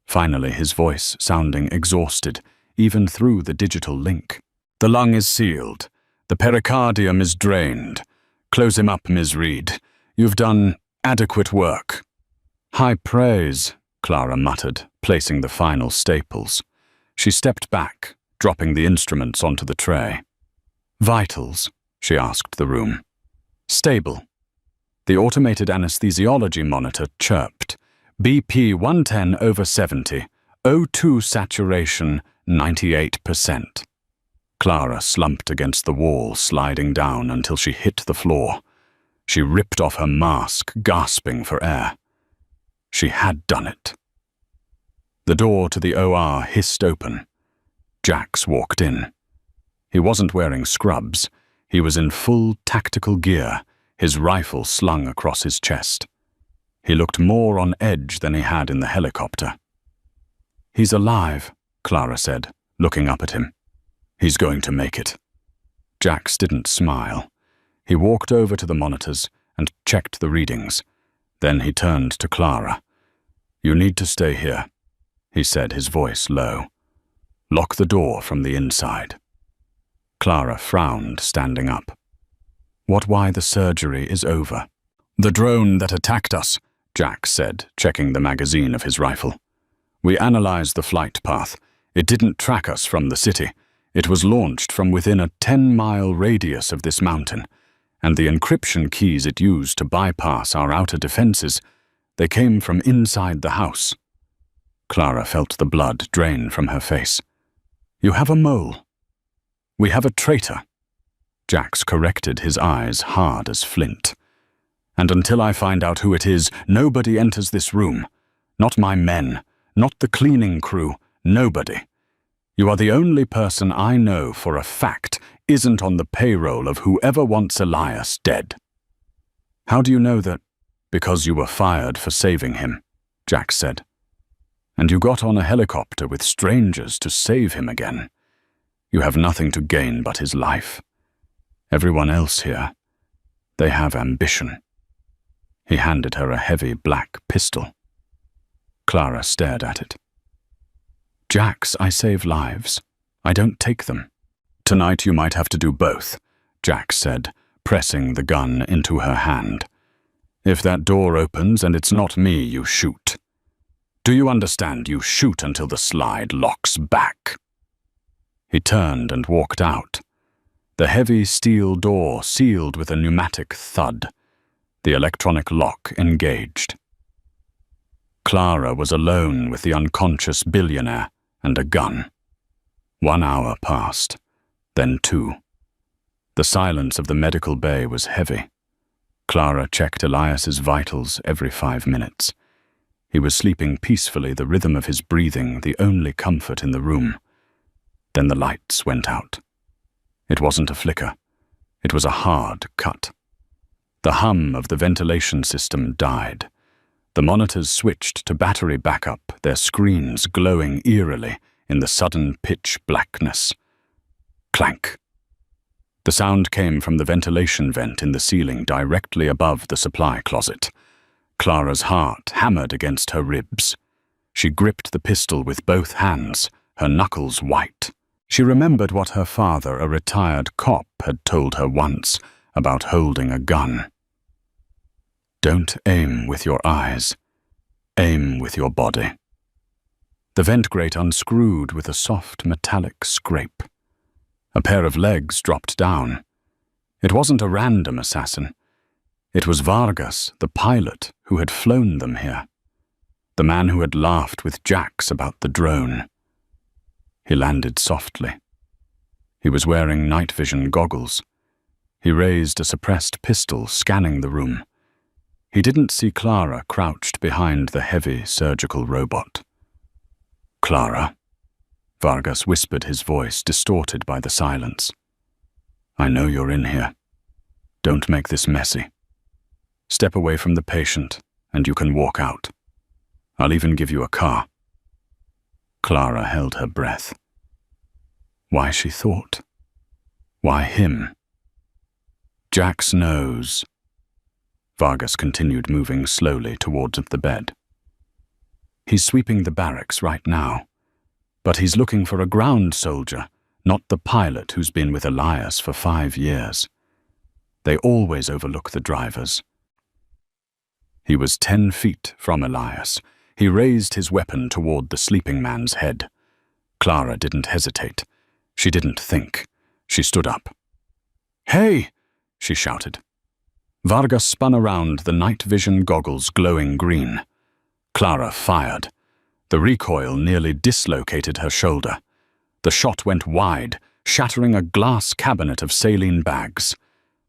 finally his voice sounding exhausted, even through the digital link. The lung is sealed. The pericardium is drained. Close him up, Ms. Reed. You've done adequate work. High praise, Clara muttered, placing the final staples. She stepped back, dropping the instruments onto the tray. Vitals, she asked the room. Stable. The automated anesthesiology monitor chirped. BP 110/70, O2 saturation 98%. Clara slumped against the wall, sliding down until she hit the floor. She ripped off her mask, gasping for air. She had done it. The door to the OR hissed open. Jax walked in. He wasn't wearing scrubs. He was in full tactical gear, his rifle slung across his chest. He looked more on edge than he had in the helicopter. "He's alive," Clara said, looking up at him. "He's going to make it." Jax didn't smile. He walked over to the monitors and checked the readings. Then he turned to Clara. "You need to stay here," he said, his voice low. "Lock the door from the inside." Clara frowned, standing up. "Why the surgery is over." "The drone that attacked us," Jax said, checking the magazine of his rifle. "We analyzed the flight path. It didn't track us from the city. It was launched from within a 10-mile radius of this mountain, and the encryption keys it used to bypass our outer defenses, they came from inside the house." Clara felt the blood drain from her face. "You have a mole." "We have a traitor." Jax corrected, his eyes hard as flint. "And until I find out who it is, nobody enters this room. Not my men, not the cleaning crew, nobody. You are the only person I know for a fact isn't on the payroll of whoever wants Elias dead." "How do you know that?" "Because you were fired for saving him," Jax said. "And you got on a helicopter with strangers to save him again. You have nothing to gain but his life. Everyone else here, they have ambition." He handed her a heavy black pistol. Clara stared at it. "Jax, I save lives. I don't take them." "Tonight you might have to do both," Jax said, pressing the gun into her hand. "If that door opens and it's not me, you shoot. Do you understand? You shoot until the slide locks back." He turned and walked out. The heavy steel door sealed with a pneumatic thud. The electronic lock engaged. Clara was alone with the unconscious billionaire and a gun. 1 hour passed, then 2. The silence of the medical bay was heavy. Clara checked Elias's vitals every 5 minutes. He was sleeping peacefully, the rhythm of his breathing the only comfort in the room. Then the lights went out. It wasn't a flicker. It was a hard cut. The hum of the ventilation system died. The monitors switched to battery backup, their screens glowing eerily in the sudden pitch blackness. Clank. The sound came from the ventilation vent in the ceiling directly above the supply closet. Clara's heart hammered against her ribs. She gripped the pistol with both hands, her knuckles white. She remembered what her father, a retired cop, had told her once about holding a gun. "Don't aim with your eyes. Aim with your body." The vent grate unscrewed with a soft metallic scrape. A pair of legs dropped down. It wasn't a random assassin. It was Vargas, the pilot, who had flown them here. The man who had laughed with Jax about the drone. He landed softly. He was wearing night vision goggles. He raised a suppressed pistol, scanning the room. He didn't see Clara crouched behind the heavy surgical robot. "Clara," Vargas whispered, his voice distorted by the silence. "I know you're in here. Don't make this messy. Step away from the patient, and you can walk out. I'll even give you a car." Clara held her breath. Why, she thought. Why him? Jax knows. Vargas continued, moving slowly towards the bed. He's sweeping the barracks right now, but he's looking for a ground soldier, not the pilot who's been with Elias for 5 years. They always overlook the drivers. He was 10 feet from Elias. He raised his weapon toward the sleeping man's head. Clara didn't hesitate. She didn't think. She stood up. "Hey!" she shouted. Vargas spun around, the night vision goggles glowing green. Clara fired. The recoil nearly dislocated her shoulder. The shot went wide, shattering a glass cabinet of saline bags.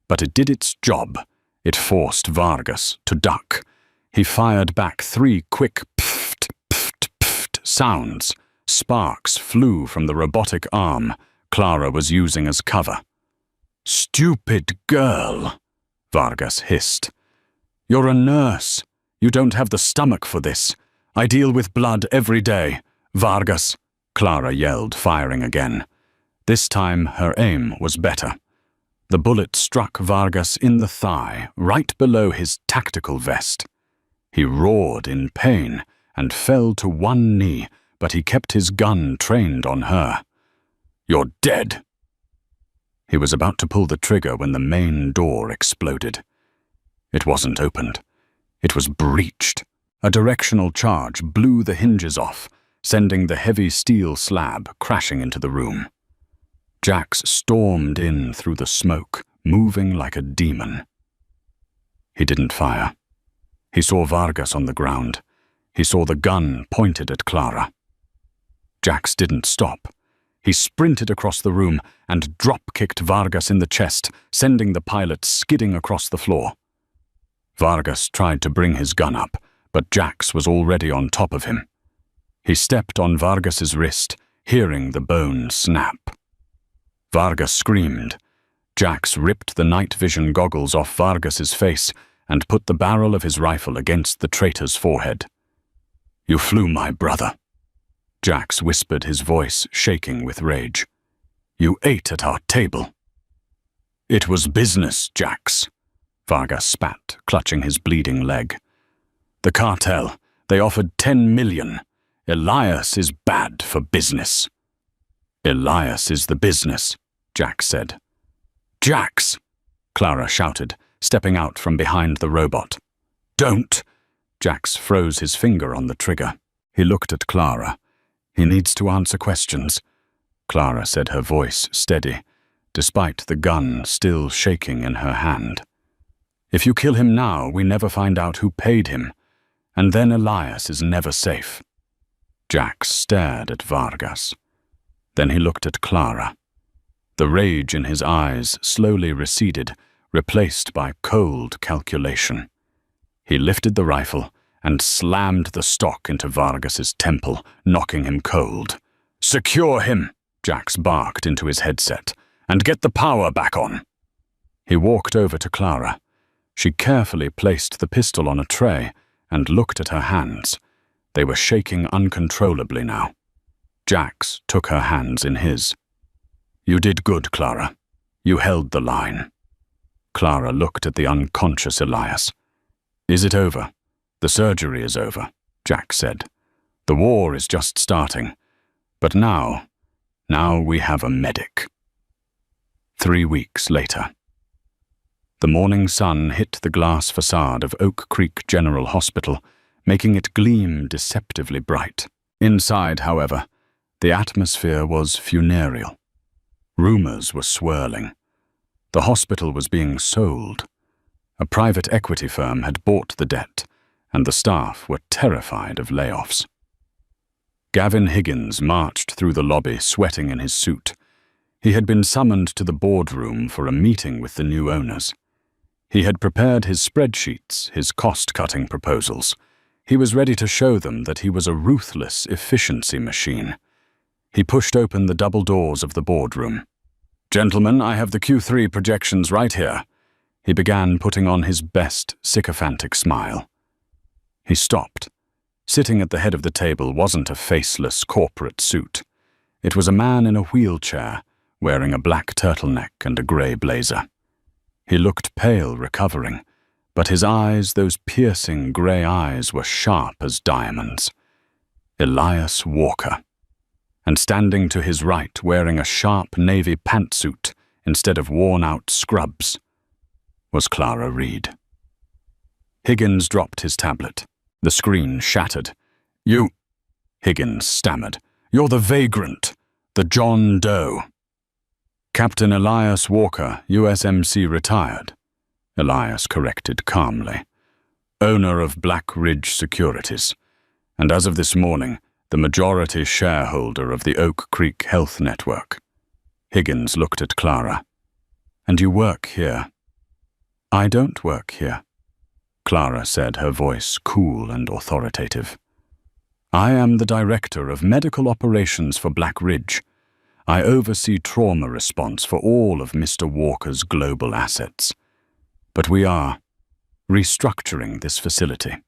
But it did its job. It forced Vargas to duck. He fired back 3 quick pft, pft, pft sounds. Sparks flew from the robotic arm Clara was using as cover. "Stupid girl," Vargas hissed. "You're a nurse. You don't have the stomach for this. I deal with blood every day. Vargas," Clara yelled, firing again. This time her aim was better. The bullet struck Vargas in the thigh, right below his tactical vest. He roared in pain and fell to one knee, but he kept his gun trained on her. "You're dead." He was about to pull the trigger when the main door exploded. It wasn't opened. It was breached. A directional charge blew the hinges off, sending the heavy steel slab crashing into the room. Jax stormed in through the smoke, moving like a demon. He didn't fire. He saw Vargas on the ground. He saw the gun pointed at Clara. Jax didn't stop. He sprinted across the room and drop-kicked Vargas in the chest, sending the pilot skidding across the floor. Vargas tried to bring his gun up, but Jax was already on top of him. He stepped on Vargas's wrist, hearing the bone snap. Vargas screamed. Jax ripped the night vision goggles off Vargas's face and put the barrel of his rifle against the traitor's forehead. "You flew my brother," Jax whispered, his voice shaking with rage. "You ate at our table." "It was business, Jax," Vargas spat, clutching his bleeding leg. "The cartel, they offered 10 million. Elias is bad for business." "Elias is the business," Jax said. "Jax!" Clara shouted, stepping out from behind the robot. "Don't!" Jax froze his finger on the trigger. He looked at Clara. "He needs to answer questions," Clara said, her voice steady, despite the gun still shaking in her hand. "If you kill him now, we never find out who paid him, and then Elias is never safe." Jax stared at Vargas. Then he looked at Clara. The rage in his eyes slowly receded, replaced by cold calculation. He lifted the rifle and slammed the stock into Vargas's temple, knocking him cold. "Secure him," Jax barked into his headset, "and get the power back on." He walked over to Clara. She carefully placed the pistol on a tray and looked at her hands. They were shaking uncontrollably now. Jax took her hands in his. "You did good, Clara. You held the line." Clara looked at the unconscious Elias. "Is it over?" "The surgery is over," Jax said. "The war is just starting. But now we have a medic." 3 weeks later. The morning sun hit the glass facade of Oak Creek General Hospital, making it gleam deceptively bright. Inside, however, the atmosphere was funereal. Rumors were swirling. The hospital was being sold. A private equity firm had bought the debt, and the staff were terrified of layoffs. Gavin Higgins marched through the lobby, sweating in his suit. He had been summoned to the boardroom for a meeting with the new owners. He had prepared his spreadsheets, his cost-cutting proposals. He was ready to show them that he was a ruthless efficiency machine. He pushed open the double doors of the boardroom. "Gentlemen, I have the Q3 projections right here." He began putting on his best sycophantic smile. He stopped. Sitting at the head of the table wasn't a faceless corporate suit. It was a man in a wheelchair, wearing a black turtleneck and a grey blazer. He looked pale, recovering, but his eyes, those piercing grey eyes, were sharp as diamonds. Elias Walker. And standing to his right, wearing a sharp navy pantsuit instead of worn-out scrubs, was Clara Reed. Higgins dropped his tablet. The screen shattered. "You," Higgins stammered, "you're the vagrant, the John Doe." "Captain Elias Walker, USMC retired," Elias corrected calmly. "Owner of Black Ridge Securities, and as of this morning, the majority shareholder of the Oak Creek Health Network." Higgins looked at Clara. "And you work here?" "I don't work here," Clara said, her voice cool and authoritative. "I am the director of medical operations for Black Ridge. I oversee trauma response for all of Mr. Walker's global assets. But we are restructuring this facility."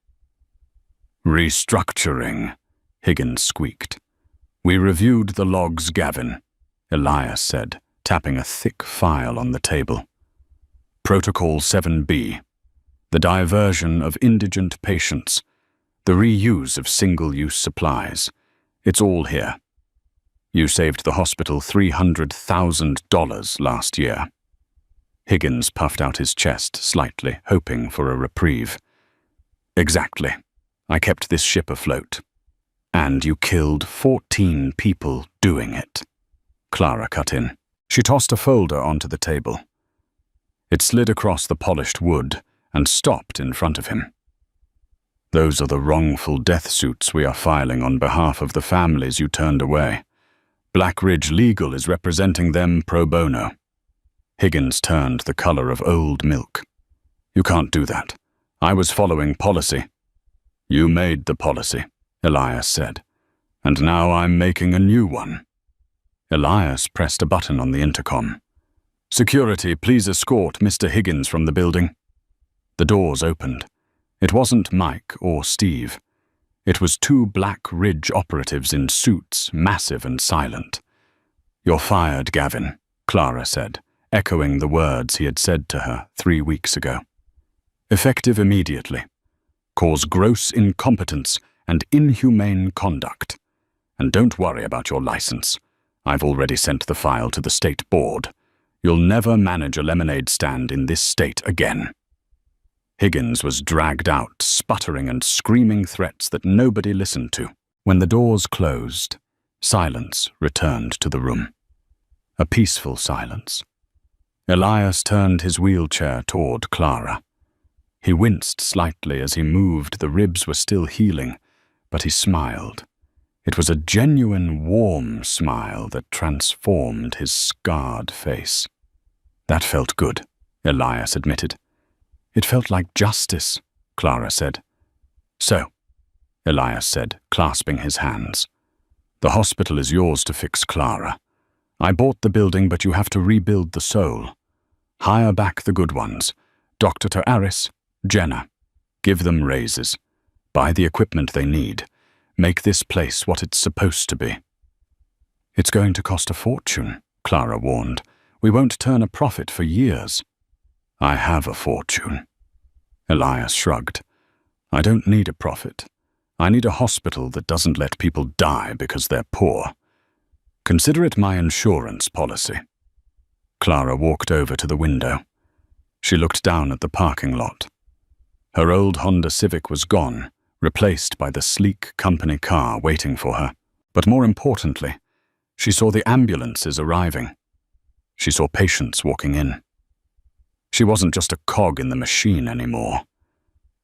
"Restructuring," Higgins squeaked. "We reviewed the logs, Gavin," Elias said, tapping a thick file on the table. "Protocol 7B, the diversion of indigent patients, the reuse of single-use supplies. It's all here. You saved the hospital $300,000 last year." Higgins puffed out his chest slightly, hoping for a reprieve. "Exactly. I kept this ship afloat. And you killed 14 people doing it," Clara cut in. She tossed a folder onto the table. It slid across the polished wood and stopped in front of him. "Those are the wrongful death suits we are filing on behalf of the families you turned away. Black Ridge Legal is representing them pro bono." Higgins turned the color of old milk. "You can't do that. I was following policy." "You made the policy," Elias said, "and now I'm making a new one." Elias pressed a button on the intercom. "Security, please escort Mr. Higgins from the building." The doors opened. It wasn't Mike or Steve. It was two Black Ridge operatives in suits, massive and silent. "You're fired, Gavin," Clara said, echoing the words he had said to her 3 weeks ago. "Effective immediately. Cause gross incompetence and inhumane conduct. And don't worry about your license. I've already sent the file to the state board. You'll never manage a lemonade stand in this state again." Higgins was dragged out, sputtering and screaming threats that nobody listened to. When the doors closed, silence returned to the room. A peaceful silence. Elias turned his wheelchair toward Clara. He winced slightly as he moved. The ribs were still healing, but he smiled. It was a genuine, warm smile that transformed his scarred face. "That felt good," Elias admitted. "It felt like justice," Clara said. "So," Elias said, clasping his hands, "the hospital is yours to fix, Clara. I bought the building, but you have to rebuild the soul. Hire back the good ones. Dr. Aris, Jenna. Give them raises. Buy the equipment they need. Make this place what it's supposed to be." "It's going to cost a fortune," Clara warned. "We won't turn a profit for years." "I have a fortune." Elias shrugged. "I don't need a profit. I need a hospital that doesn't let people die because they're poor. Consider it my insurance policy." Clara walked over to the window. She looked down at the parking lot. Her old Honda Civic was gone, replaced by the sleek company car waiting for her. But more importantly, she saw the ambulances arriving. She saw patients walking in. She wasn't just a cog in the machine anymore.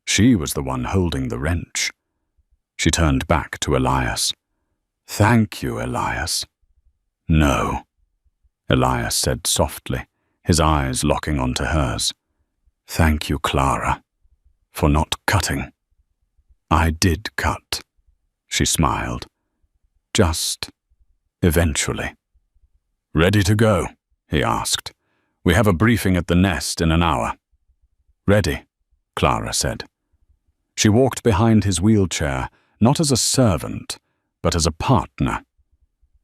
She was the one holding the wrench. She turned back to Elias. "Thank you, Elias." "No," Elias said softly, his eyes locking onto hers. "Thank you, Clara, for not cutting." "I did cut," she smiled. "Just eventually." "Ready to go?" he asked. "We have a briefing at the Nest in an hour." "Ready," Clara said. She walked behind his wheelchair, not as a servant, but as a partner.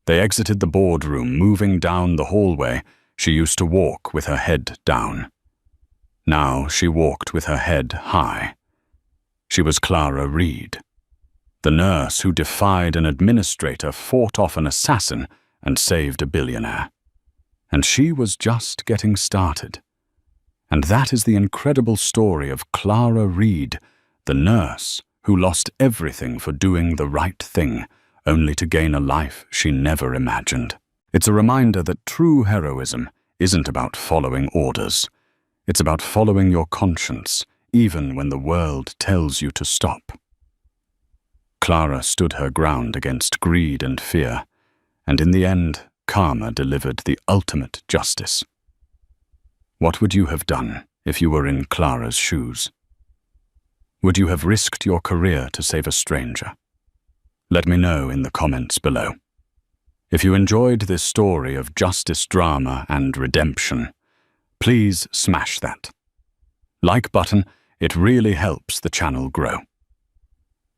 They exited the boardroom, moving down the hallway she used to walk with her head down. Now she walked with her head high. She was Clara Reed, the nurse who defied an administrator, fought off an assassin, and saved a billionaire. And she was just getting started. And that is the incredible story of Clara Reed, the nurse who lost everything for doing the right thing, only to gain a life she never imagined. It's a reminder that true heroism isn't about following orders. It's about following your conscience, even when the world tells you to stop. Clara stood her ground against greed and fear, and in the end, karma delivered the ultimate justice. What would you have done if you were in Clara's shoes? Would you have risked your career to save a stranger? Let me know in the comments below. If you enjoyed this story of justice drama and redemption, please smash that like button. It really helps the channel grow.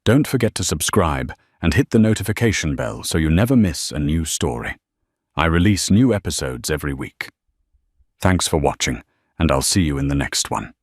Don't forget to subscribe and hit the notification bell so you never miss a new story. I release new episodes every week. Thanks for watching, and I'll see you in the next one.